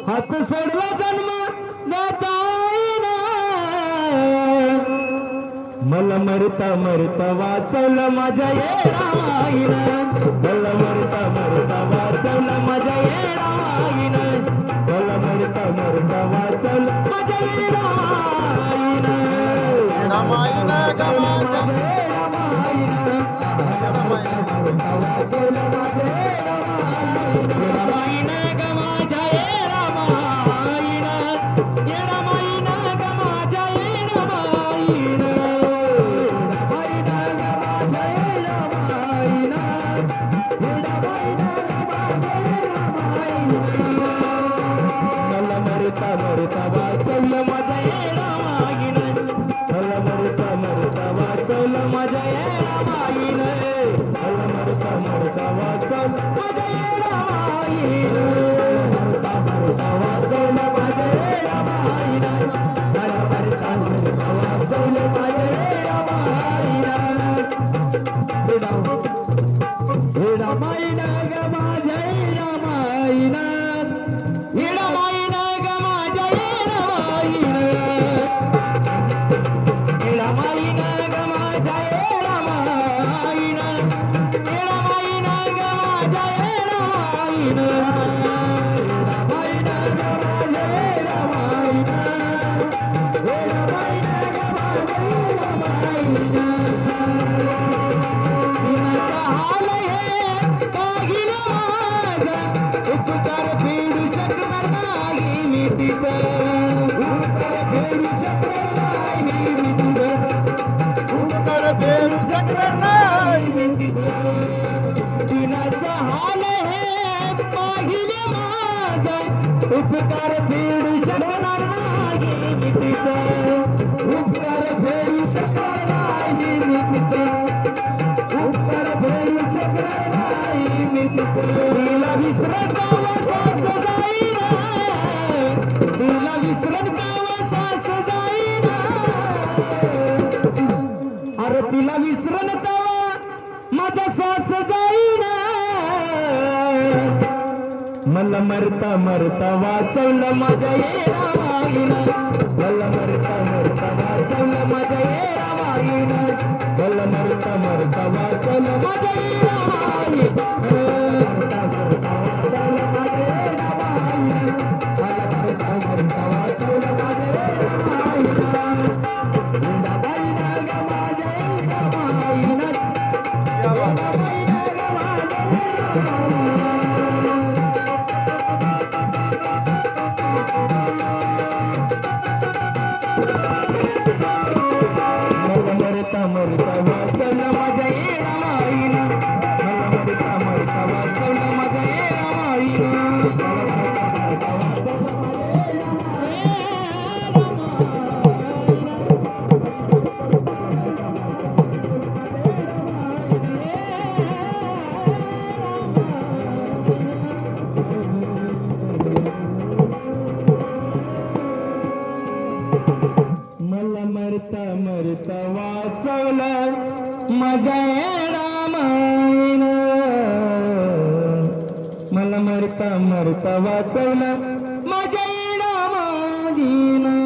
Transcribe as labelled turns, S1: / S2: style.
S1: हात सोडला जन्म दाताईना मला मरता मरता वाचवलं माझ्या येणाईनं मला मरता मरता वाचवलं माझ्या येणाईनं मला मरता मरता वाचवलं माझ्या येणाईनं
S2: येणामाईनं ग माझ्या
S1: उपकार फेडू शकणार नाही मी तिचं उपकार फेडू शकणार नाही मी तिचं उपकार फेडू शकणार नाही मी तिचं तिला विसरत गावा सास जाईना तिला विसरत गावा सास जाईना अरे तिला विसरत गावा माझा सास जाईना मला मरता मरता वाचवलं माझ्या येणाईनं मला मरता मरता वाचवलं माझ्या येणाईनं मला मरता मरता वाचवलं माझ्या येणाईनं मरता मरता वाचवलं माझ्या येणाईनं मला मरता मरता वाचवलं माझ्या येणाईनं येणाबाईनं ग माझ्या येणाबाईनं येणाबाईनं ग माझ्या येणाबाईनं मरता वाचवलं माझ्या येणाबाईनं मला मरता मरता वाचवलं माझ्या येणाबाईनं मला मरता मरता वाचवलं माझ्या येणाबाईनं मरता मरता वाचवलं माझ्या येणामाईनं. मला मरता मरता वाचवलं माझ्या येणामाईनं.